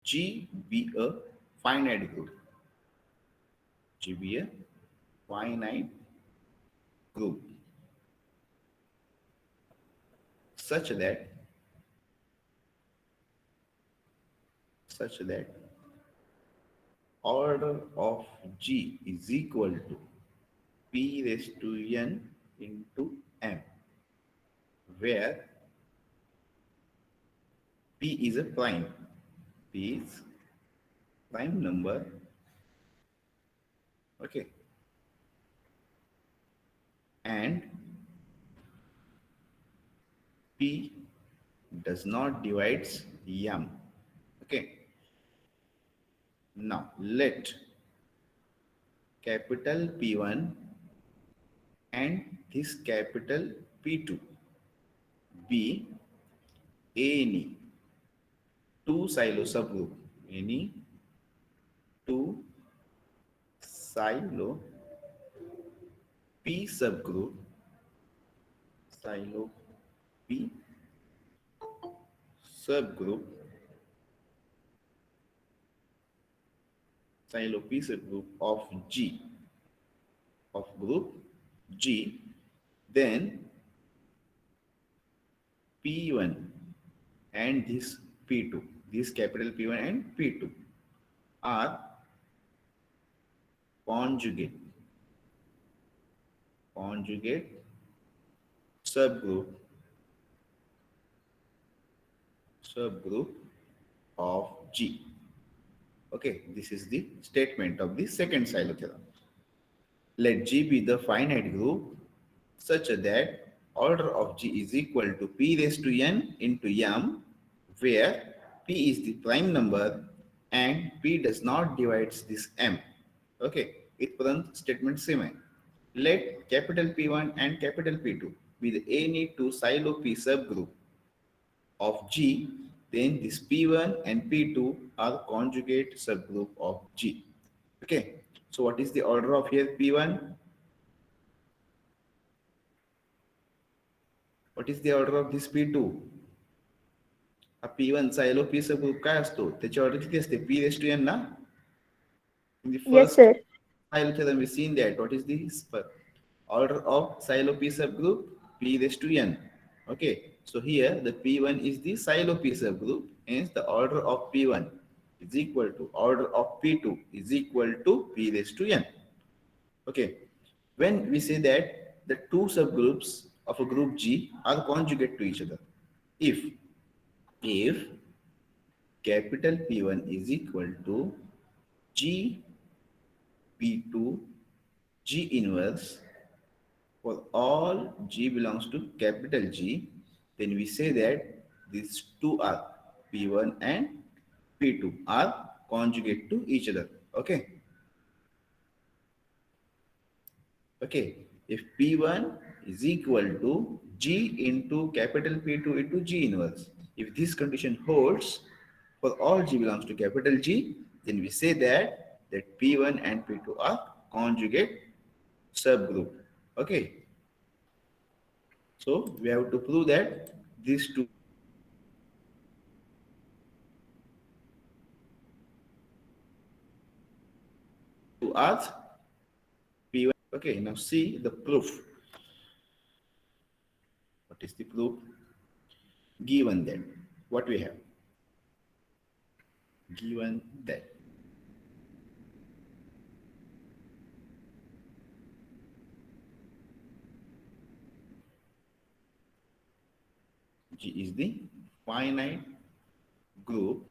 G be a finite group. G be a finite group such that such that order of G is equal to P raised to n into m, where P is a prime. P is prime number. Okay. And P does not divides m. Okay. Now let capital P1 and this capital P2 be any two silo subgroup. Any two silo P subgroup. Silo P subgroup. Silo P subgroup of G, of group G, then P1 and this P2, this capital P1 and P2 are conjugate, conjugate subgroup, subgroup of G. Okay, this is the statement of the second silo theorem. Let G be the finite group such that order of G is equal to P raised to n into m, where P is the prime number and P does not divides this m. Okay, it present statement same. Let capital P1 and capital P2 be the any two silo P subgroup of G, then this P1 and P2 are conjugate subgroup of G. Okay, so what is the order of here P1? What is the order of this P2? हा P1 चा LOP subgroup काय असतो? त्याची order किती असते? P raised to n ना? In the Yes, first sir. silo theorem we seen that. What is the order of silo P subgroup? P raised to n. Okay, so here the P1 is the silo P subgroup, hence the order of P1 is equal to order of P2 is equal to P raised to n. Okay, when we say that the two subgroups of a group G are conjugate to each other, if capital P1 is equal to G P2 G inverse for all G belongs to capital G, then we say that these two are P1 and P2 are conjugate to each other. Okay. Okay. If P1 is equal to G into capital P2 into G inverse, if this condition holds for all G belongs to capital G, then we say that P1 and P2 are conjugate subgroup. Okay. So we have to prove that these two are P1. Okay, now see the proof. What is the proof? Given that, what we have? Given that G is the finite group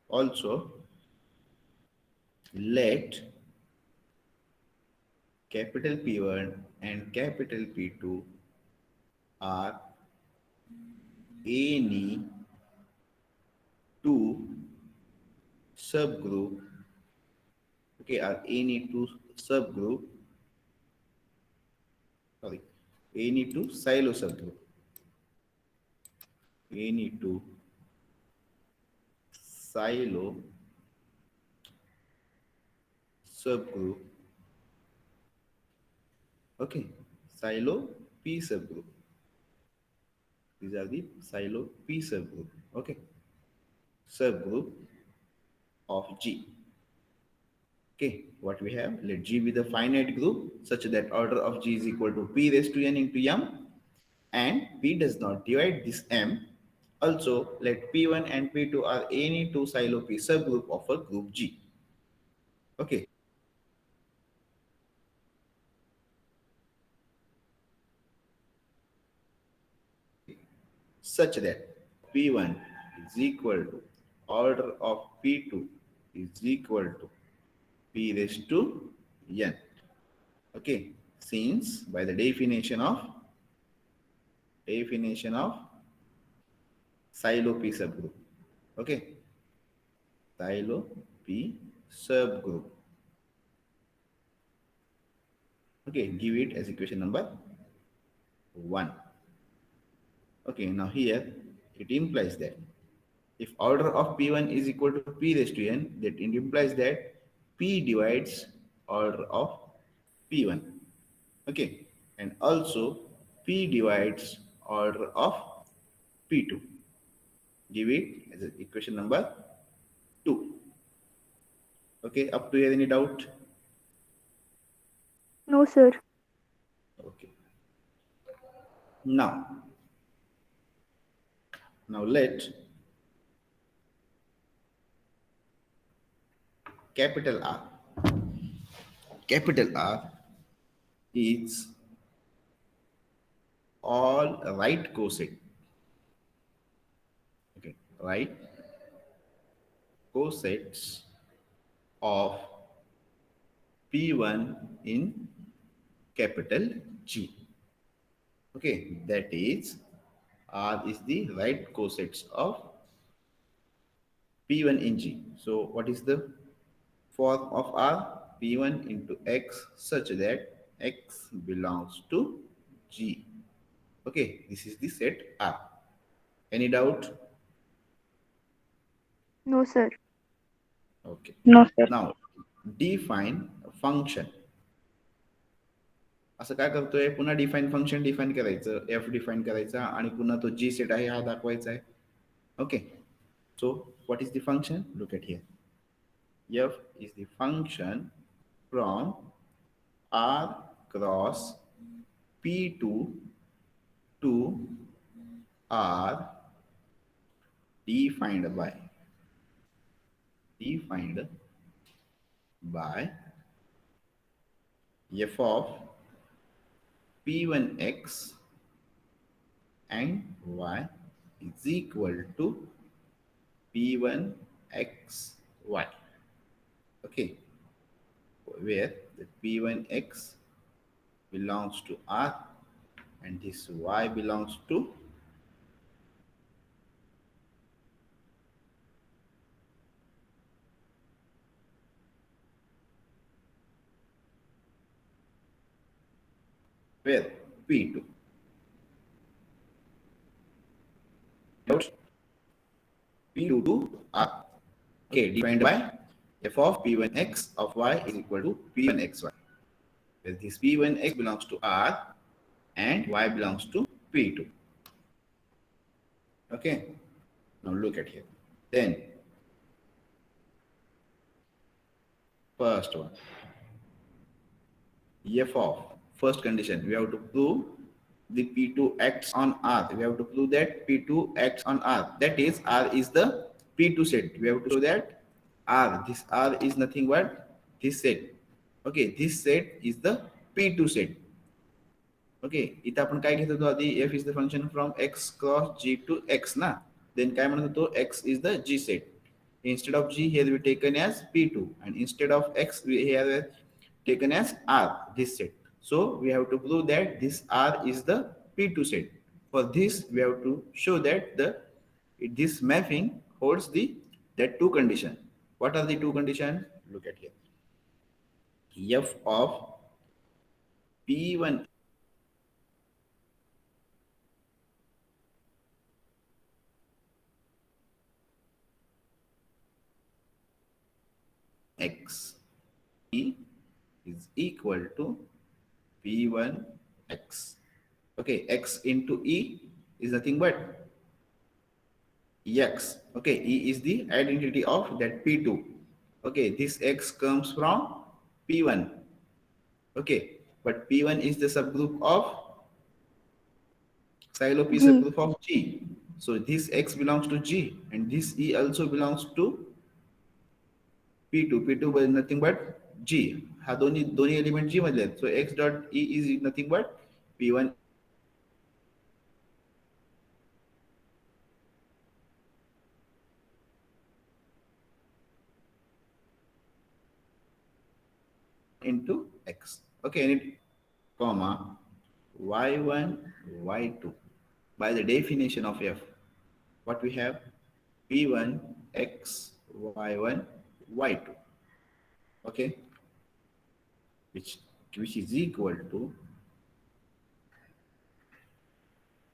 also let capital P1 and capital P2 are any two subgroup, okay, are any two subgroup, sorry, any two silo subgroup, any two silo subgroup. Okay, silo P subgroup. These are the silo P subgroup. Okay, subgroup of G. Okay, what we have? Let G be the finite group such that order of G is equal to P raised to n into M, and P does not divide this M. Also, let P1 and P2 are any two silo P subgroup of a group G. Okay, such that P1 is equal to order of P2 is equal to P raised to n. Okay, since by the definition of silo P subgroup. Okay, silo P subgroup. Okay, give it as equation number 1. Okay, now here it implies that if order of P1 is equal to P raised to n, that it implies that P divides order of P1. Okay, and also P divides order of P2. Give it as equation number 2. Okay, up to here, any doubt? No, sir. Okay. Now, let capital R. Capital R is all right coset. Okay, right cosets of P1 in capital G. Okay, that is R is the right cosets of P1 in G. So what is the form of R? P1 into X such that X belongs to G. Okay, this is the set R. Any doubt? No, sir. Okay. No, sir. Now define function. असं काय करतोय, पुन्हा define function define करायचं, F define करायचा आणि पुन्हा तो जी set आहे हा दाखवायचा आहे. Okay, so what is the function? Look at here. F is the function from R cross P2 to R defined by F of P1x and y is equal to P1xy. Okay, where the P1x belongs to R and this y belongs to where? P2. P2 to R. Okay, defined by f of P1x of y is equal to P1xy. Where this P1x belongs to R and y belongs to P2. Okay, now look at here. Then, first one, f of first condition, we have to prove the P2 acts on R. We have to prove that P2 acts on R. That is, R is the P2 set. We have to show that this R is nothing but this set. Okay, this set is the P2 set. Okay, इथं आपण काय घेत होतो आधी? F is the function from X cross G to X ना. Then काय म्हणत होतो? X is the G set. Instead of G, here we taken as P2, and instead of X, we here taken as R, this set. So we have to prove that this R is the P2 set. For this, we have to show that this mapping holds that two condition. What are the two condition? Look at here. F of P1 x e is equal to P1x. Okay, x into e is nothing but x. Okay, e is the identity of that P2. Okay, this x comes from P1. Okay, but P1 is the subgroup of Silo P G. subgroup of G. So this x belongs to G and this e also belongs to P2. P2 was nothing but G. हा दोन्ही element G मधले आहेत. So x dot e is nothing but P1 into x. Okay, and it comma y1 y2 by the definition of f. What we have? P1 x y1 y2. Okay, which which is equal to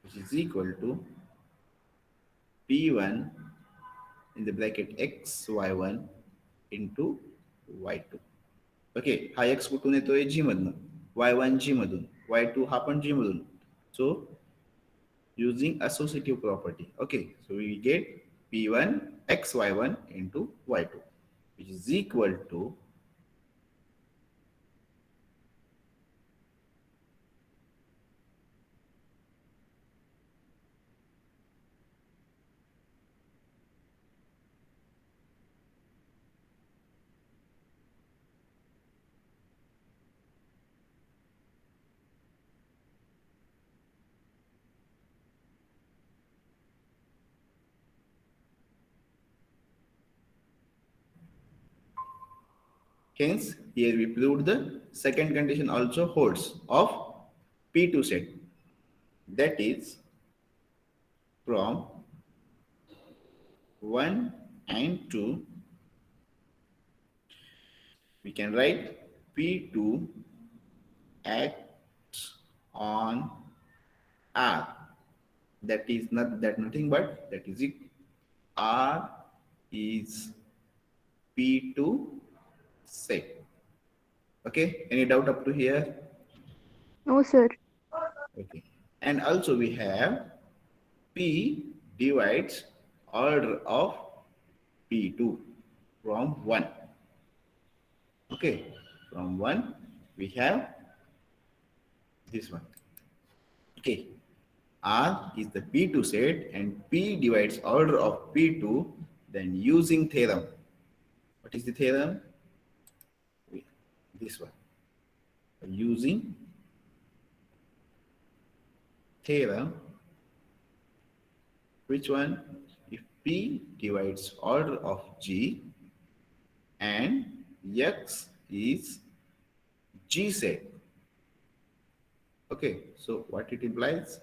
which is equal to P1 in the bracket x y1 into y2. Okay हा x कुठून येतोय जी मधनं y1 जी मधून y2 हा पण जी मधून सो using associative property. Okay, so we get P1 xy1 into y2 which is equal to hence here we proved the second condition also holds of P2 set, that is from 1 and 2 we can write P2 acts on R, that is nothing but that is it. R is P2 set. Okay, any doubt up to here? No, sir. Okay, and also we have P divides order of P2 from 1. Okay, from 1 we have this one. Okay, R is the P2 set and P divides order of P2, then using theorem. What is the theorem? This one. Using theorem, which one? If P divides order of G and X is G set. Okay, so what it implies?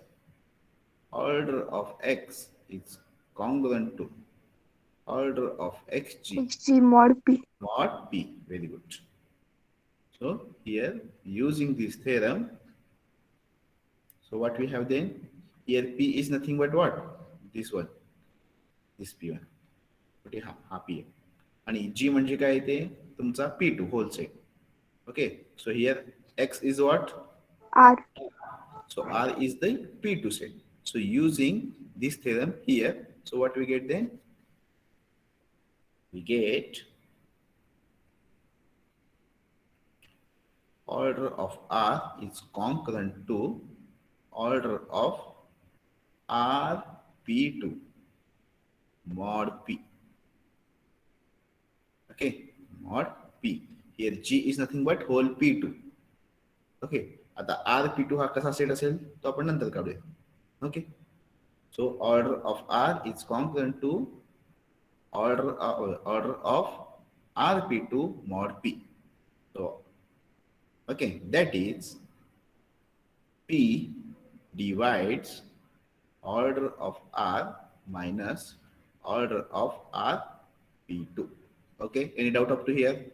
Order of X is congruent to order of XG XG mod P. mod P. Very good. So here using this theorem, so what we have then? Here P is nothing but what? This one, this P1. Okay, हा P आहे आणि G म्हणजे काय ते तुमचा P2 whole set. Okay, so here X is what? R. So R is the P2 set. So using this theorem here, so what we get then? We get order of R is concurrent to order of RP2 mod P. Okay, mod P. Here G is nothing but whole P2. Okay, आता RP2 हा कसा set असेल तो आपण नंतर काढूया. Okay, so order of R is concurrent to order of RP2 mod P. So okay, that is P divides order of R minus order of R P2. Okay, any doubt up to here?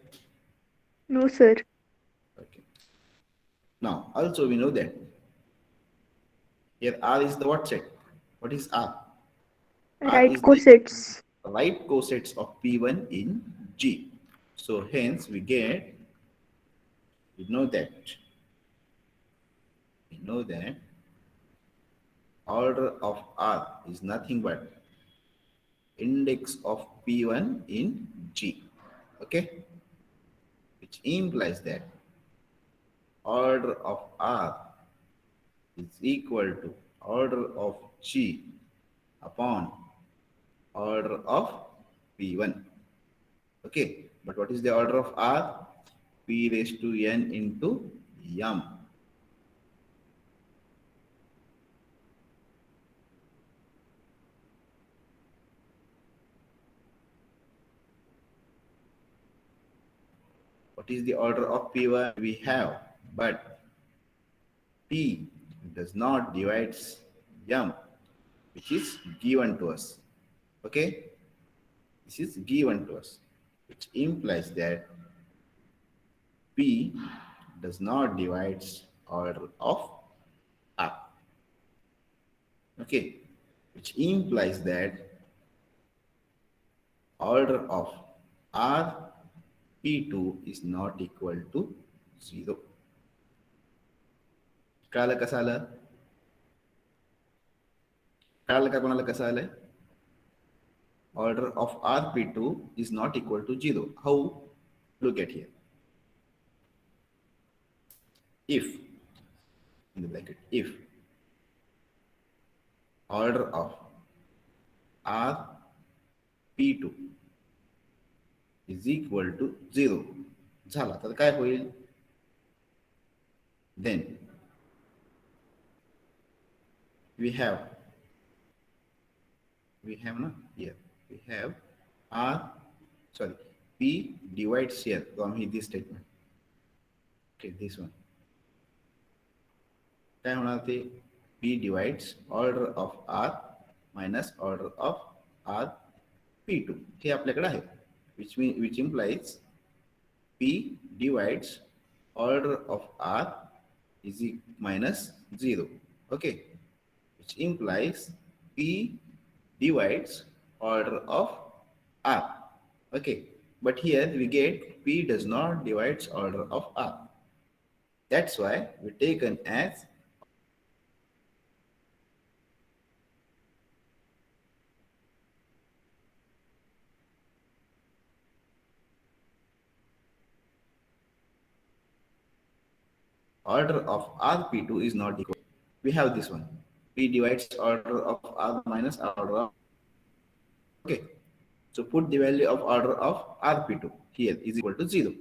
No, sir. Okay. Now, also we know that here R is the what set? What is R? R Right is the cosets. right cosets of P1 in G. So hence we get, we know that order of R is nothing but index of P1 in G. Okay, which implies that order of R is equal to order of G upon order of P1. Okay, but what is the order of R? P raised to N into M. What is the order of P1? We have, but P does not divide M, which is given to us. Okay, this is given to us, which implies that P does not divide order of R. Okay, which implies that order of R P2 is not equal to 0. कळालं कसं आलं? कळालं का कोणाला कसं आलंय? Order of RP2 is not equal to 0. How? Look at here. If, in the bracket, if order of RP2 is equal to 0 झाला तर काय होईल? Then we have na here we have P divides here from this statement. Okay, this one काय होणार ते? P divides order of R minus order of R P2 हे आपल्याकडे आहे, which implies P divides order of R is minus 0. Okay, which implies P divides order of R. Okay, but here we get P does not divides order of R. That's why we taken as order of RP2 is not equal. We have this one. P divides order of R minus order of. Okay. So put the value of order of RP2 here is equal to 0.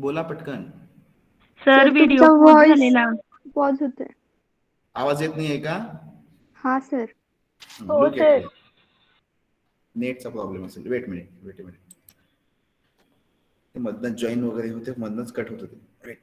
बोला पटकन. Sir video तुमचा pause voice झालेला. Pause होतोय. आवाज येत नाहीये का? हा सर. हो, Look at sir. here. नेटचा प्रॉब्लेम असेल. Wait minute. ते मधनं जॉईन वगैरे होते, मधनच कट होत होते. वेट.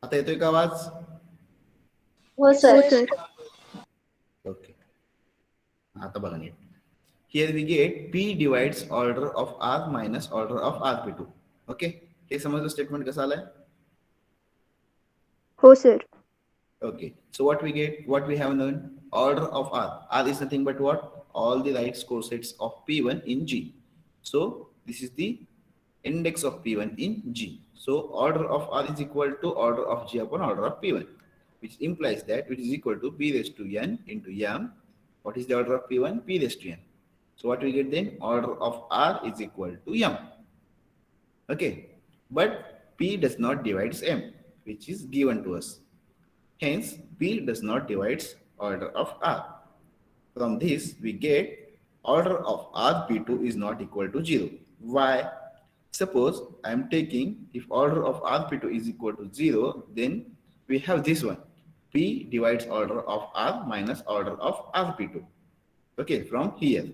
आता येतोय का आवाज? हो हो सर. सर. Okay. आता बघा NEET. Here we get P divides order of R minus order of RP2. Okay. हे समजलं स्टेटमेंट कसं आलंय? हो sir. Okay. So what we get? What we have known? Order of R. R is nothing but what? All the right cosets of P1 in G. So this is the index of P1 in G. So order of R is equal to order of G upon order of P1, which implies that which is equal to P raised to N into M. What is the order of P1? P raised to N. So what we get then? Order of R is equal to M. Okay. But P does not divide M, which is given to us. Hence, P does not divide order of R. From this, we get order of RP2 is not equal to 0. Why? Suppose I am taking, if order of RP2 is equal to 0, then we have this one. P divides order of R minus order of RP2. Okay, from here,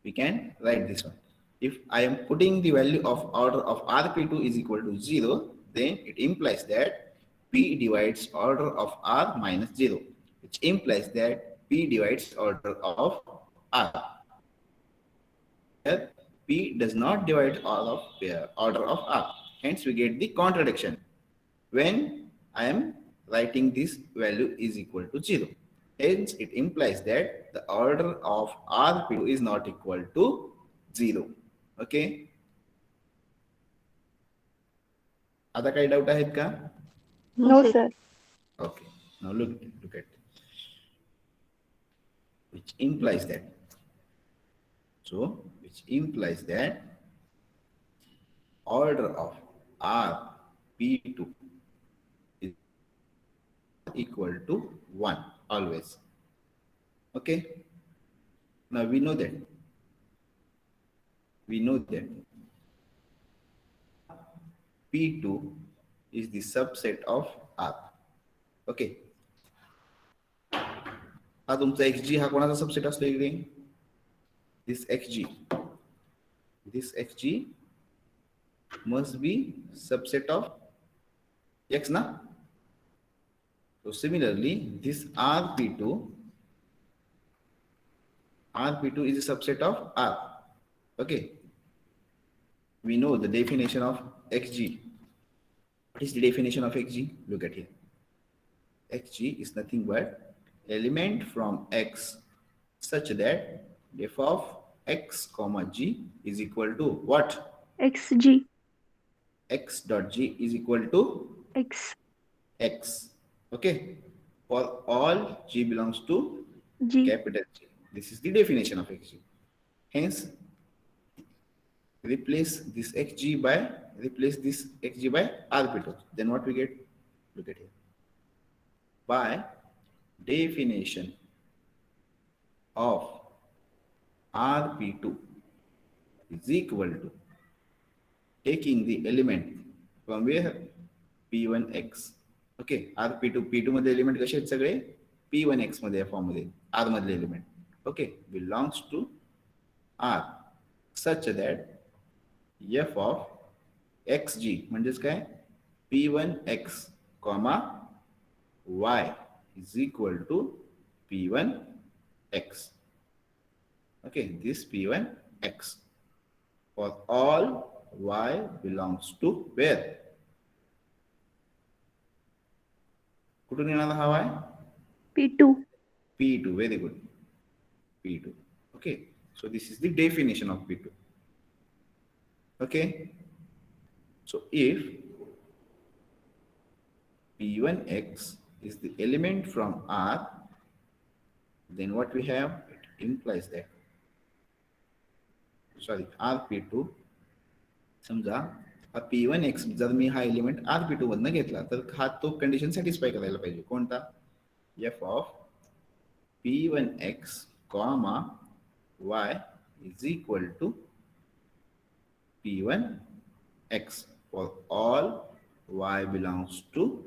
we can write this one. If I am putting the value of order of RP2 is equal to 0, then it implies that P divides order of R minus 0, which implies that P divides order of R. Here, P does not divide all of order of R. Hence, we get the contradiction when I am writing this value is equal to 0. Hence, it implies that the order of RP2 is not equal to 0. Okay. आता काही doubt आहेत का? No, sir. Okay. Now look at which implies that. So, which implies that order of RP2 is equal to 1 always. Okay. Now we know that. P2 is the subset of R. Okay. हा तुमचा XG हा कोणाचा subset असतो इकडे? This XG must be subset of X na? So similarly, this RP2 is a subset of R. Okay. We know the definition of XG. What is the definition of XG? Look at here. XG is nothing but element from X such that f of X comma G is equal to what? XG. X dot G is equal to X. Okay. For all G belongs to G. capital G. This is the definition of XG. Hence, replace this XG by RP2. Then what we get? Look at here. By definition of RP2 is equal to taking the element from where? P1X. Okay. RP2, P2 मध्ये element कसे आहेत सगळे? P1X मध्ये form मध्ये R मधले element. Okay. Belongs to R such that f of xg म्हणजेच काय? P1X comma y is equal to P1X. Okay, this P1X for all y belongs to where? कुठून येणार हा y? P2. P2, very good. P2. Okay, so this is the definition of P2. Okay, so if P1X is the element from R, then what we have? It implies that, sorry, RP2, समजा हा P1X जर मी हा element RP2 मधनं घेतला तर हा तो condition satisfy करायला पाहिजे. कोणता? f of P1X comma y is equal to P1X for all y belongs to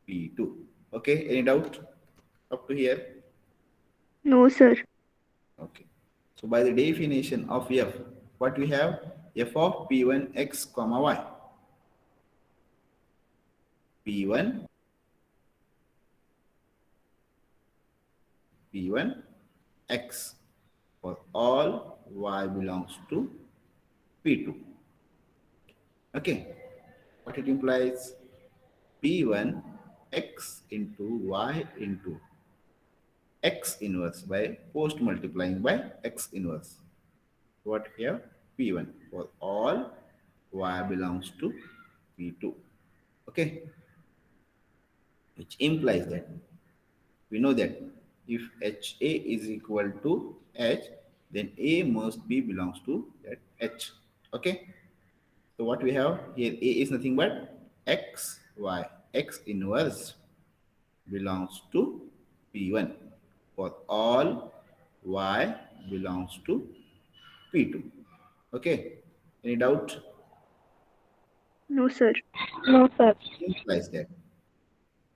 P2. Okay, any doubt up to here? No, sir. Okay, so by the definition of f, what we have? F of P1X comma y. P1X for all y belongs to P2. Okay, what it implies? P1X into y into x inverse by post multiplying by x inverse. What here? P1 for all y belongs to P2. Okay, which implies that we know that if HA is equal to H, then A must be belongs to that H. Okay, so what we have here? A is nothing but XY. X inverse belongs to P1 for all Y belongs to P2. Okay, any doubt? No, sir. No, sir. Implies that.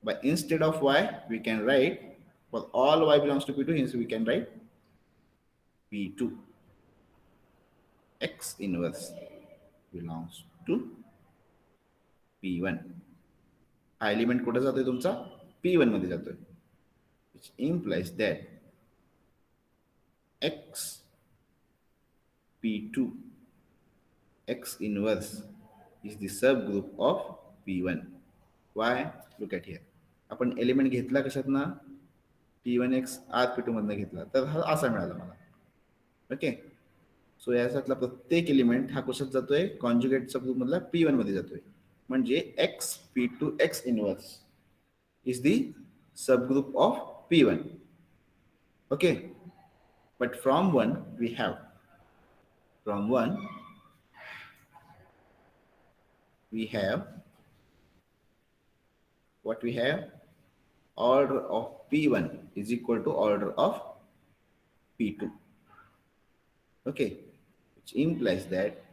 But instead of Y, we can write for all Y belongs to P2, hence we can write P2. X inverse belongs to P1. हा element कुठे जातोय तुमचा P1 मध्ये जातोय, which implies that X P2 X inverse is the subgroup of P1. Why? Look at here. आपण element घेतला कशात ना P1X आत P2 मधनं घेतला तर हा असा मिळाला मला. ओके, सो याच्यातला प्रत्येक एलिमेंट हा कशात जातोय कॉन्जुगेट सबग्रुप मधला P1 मध्ये जातोय. म्हणजे X P2 X inverse is the subgroup of P1. Okay, but from 1 we have what we have, order of P1 is equal to order of P2. Okay, which implies that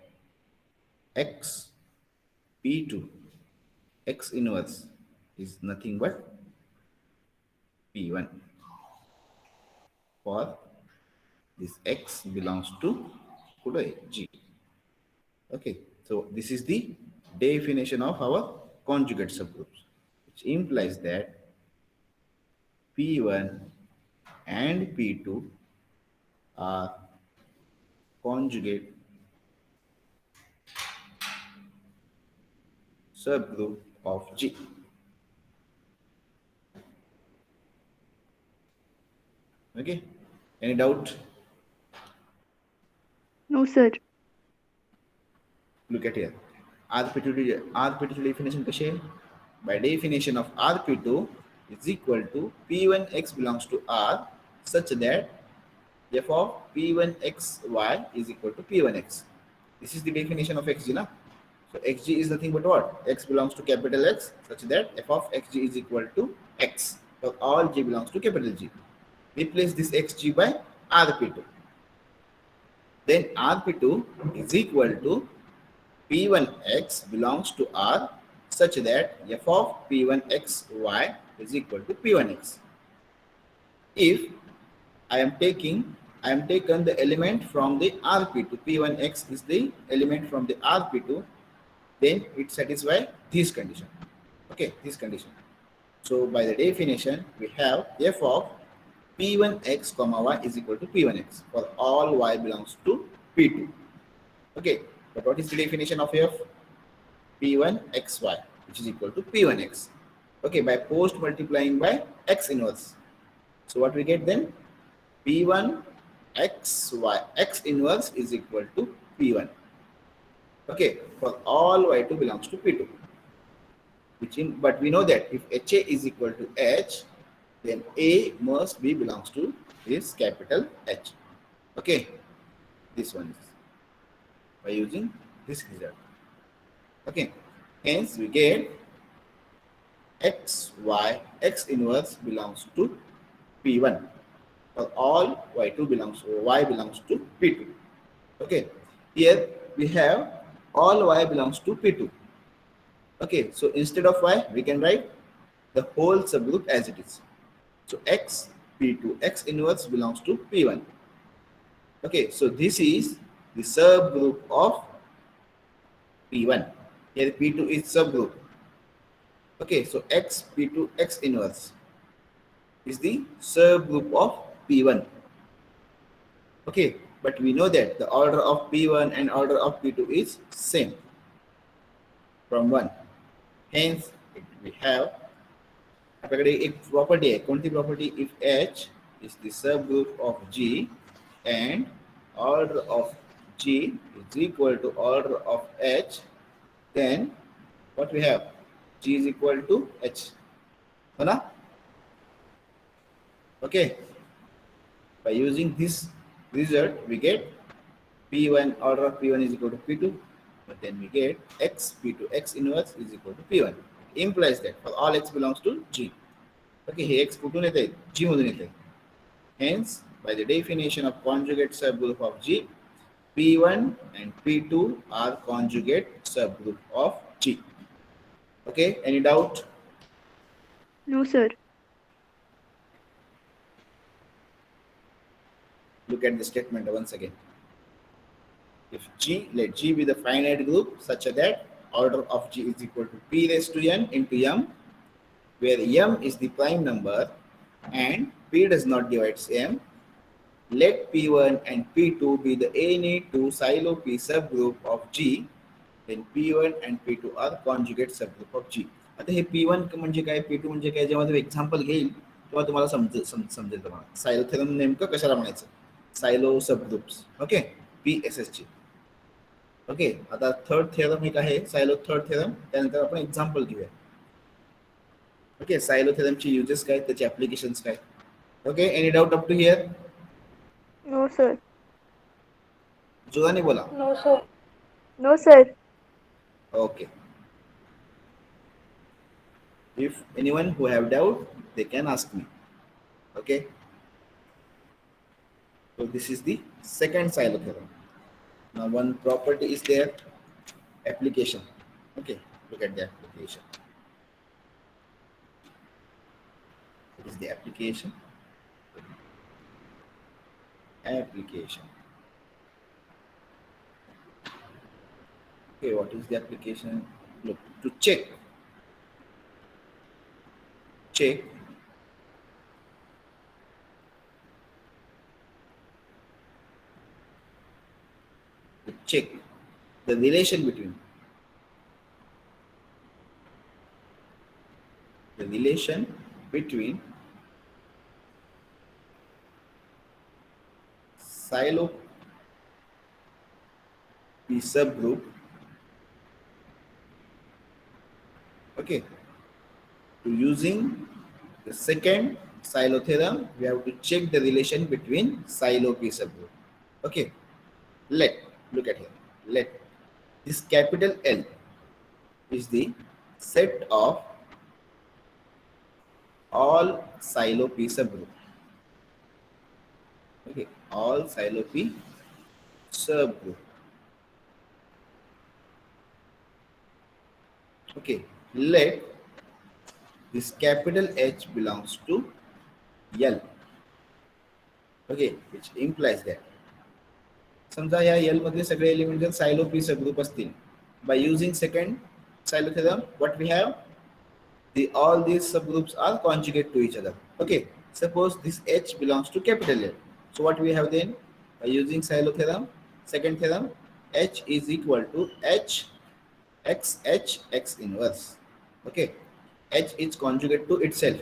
X P2 X inverse is nothing but P1 for this X belongs to G. Okay, so this is the definition of our conjugate subgroups, which implies that P1 and P2 are conjugate subgroup of G. Okay, any doubt? No, sir. Look at here. RP2 definition कशी आहे? By definition of RP2 is equal to P1x belongs to R such that f of P1xy is equal to P1x. This is the definition of xg na. So xg is nothing but what? X belongs to capital X such that f of xg is equal to x. So all g belongs to capital G. Replace this xg by RP2. Then RP2 is equal to P1x belongs to R such that f of P1xy is equal to P1x. If I am taken the element from the RP2, P1x is the element from the RP2, then it satisfies this condition. Okay, this condition. So by the definition, we have f of P1x comma y is equal to P1x for all y belongs to P2. Okay, but what is the definition of f? P1xy, which is equal to P1x. Okay, by post multiplying by x inverse. So what we get then? P1xy, x inverse is equal to P1. Okay, for all y2 belongs to P2. But we know that if HA is equal to H, then A must be belongs to this capital H. Okay, this one is by using this result. Okay, hence we get x inverse belongs to P1 for all y2 belongs y belongs to P2. Okay, here we have all y belongs to P2. Okay, so instead of y we can write the whole subgroup as it is. So x P2 x inverse belongs to P1. Okay, so this is the subgroup of P1. Here P2 is subgroup. Okay, so x P2 x inverse is the subgroup of P1. Okay, but we know that the order of P1 and order of P2 is same from 1. Hence, we have आपल्याकडे एक property आहे. कोणती property? If H is the subgroup of G and order of G is equal to order of H, then what we have? G is equal to H. है ना? Okay. By using this result, we get P1 order of P1 is equal to P2, but then we get X P2 X inverse is equal to P1. implies that for all x belongs to G. Okay, hey x कुठून येते? G मधून येते. Hence, by the definition of conjugate subgroup of G, P1 and P2 are conjugate subgroup of G. Okay, any doubt? No, sir. Look at the statement once again. If G, let G be the finite group such that order of G is equal to P raised to N into M, where M is the prime number and P does not divide M. Let P1 and P2 be the any two silo P subgroup of G, then P1 and P2 are conjugate subgroup of G. आता हे P1 म्हणजे काय, P2 म्हणजे काय, जेव्हा तुम्ही example घेईल तेव्हा तुम्हाला समजेल तुम्हाला सायलो थेरम नेमकं कशाला म्हणायचं. Sylow subgroups. Okay, PSSG. Okay, आता थर्ड थेरम एक आहे सायलो थर्ड थेरम, त्यानंतर आपण एक्झाम्पल घेऊया. ओके, सायलो थेरमची युजेस काय, त्याचे ऍप्लिकेशन्स काय. Okay, any doubt up to here? No, sir. जोराने बोला. No, sir. No, sir. Okay. If anyone who have doubt, they can ask me. Okay. So this is the second silo theorem. Now one property is there, application. Okay, look at the application. What is the application? Application. Okay, what is the application? Look, to check the relation between silo P subgroup. Okay, to using the second silo theorem, we have to check the relation between silo P subgroup. Okay, look at here. Let this capital L is the set of all silo P subgroup. Okay, all silo P subgroup. Okay, let this capital H belongs to L. Okay, which implies that समजा या L मध्ये सगळे element जर सायलो P subgroup असतील, by using second silo theorem, what we have, all these subgroups are conjugate to each other. Okay, suppose this H belongs to capital L, so what we have then, by using silo theorem, second theorem, H is equal to H x inverse. Okay, H is conjugate to itself.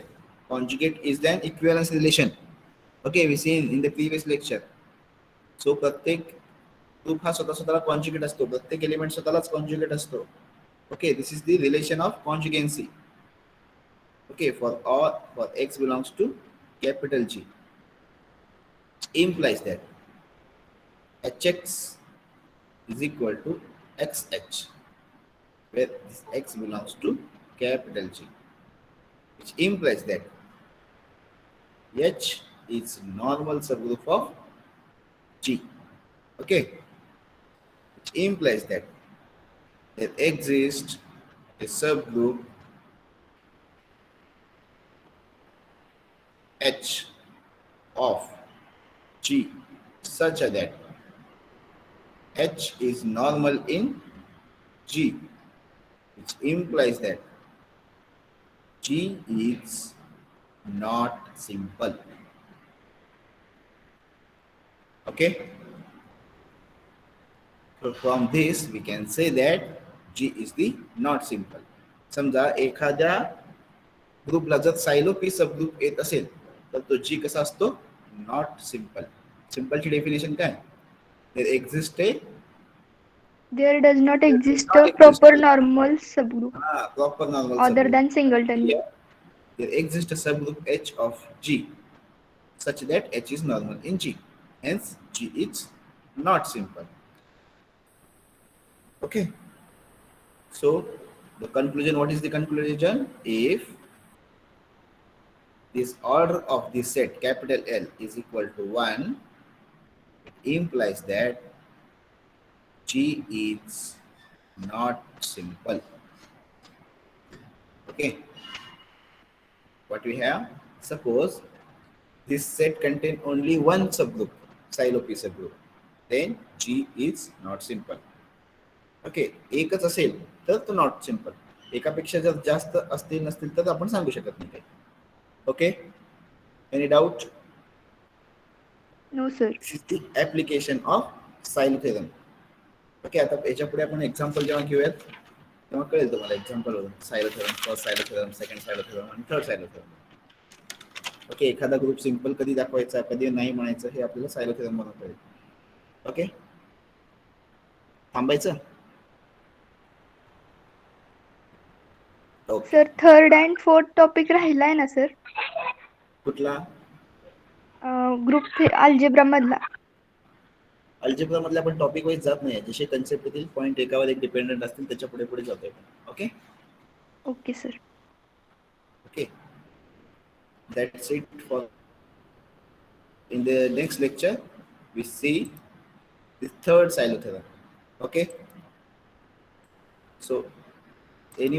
Conjugate is then equivalence relation. Okay, we seen in the previous lecture. So प्रत्येक group हा स्वतःला conjugate असतो, प्रत्येक element स्वतःलाच conjugate असतो. Okay, this is the relation of conjugancy. Okay, for x belongs to capital G, implies that hx is equal to xh, where this x belongs to capital G, which implies that H is normal subgroup of G. Okay, which implies that there exists a subgroup H of G such that H is normal in G, which implies that G is not simple. Okay, so from this we can say that G is the not simple. समजा एखाद्या ग्रुपला जर सायलो P subgroup येत असेल तर तो G कसा असतो, नॉट सिंपल. सिंपलची डेफिनेशन काय, There does not exist a proper normal subgroup proper normal other subgroup. than singleton. Here, there exists a subgroup H of G such that H is normal in G. Hence, G is not simple. Okay. So, The conclusion, what is the conclusion? If this order of the set capital L is equal to 1, it implies that G is not simple. Okay. What we have? Suppose this set contain only one subgroup, Silo P subgroup. Then G is not simple. Okay, एकच असेल तर तो not simple. एकापेक्षा जर जास्त असतील नसतील तर आपण सांगू शकत नाही काही. Okay, any doubt? No sir. This is the application of Sylow theorem. Okay, आता याच्या पुढे आपण एक्झाम्पल जेव्हा घेऊयात तेव्हा कळेल तुम्हाला एक्झाम्पल वरून. Silo theorem, first silo theorem, second silo theorem आणि थर्ड साइलो थेरम. ओके, एखादा ग्रुप सिंपल कधी दाखवायचा कधी नाही म्हणायचं हे आपल्याला साइलो थेरम म्हणून कळेल. ओके, थांबायचं. Sir third and fourth topic राहिलाय ना सर? कुठला? ग्रुप अल्जेब्रा मधला. अल्जेब्रा मधले आपण टॉपिक वाईज जात नाही. जसे कन्सेप्ट येतील पॉईंट एकावर एक डिपेंडंट असतील त्याच्या पुढे पुढे जातोय. Okay okay sir. Okay, that's it for in the next lecture we see the third silo theorem. Okay, so any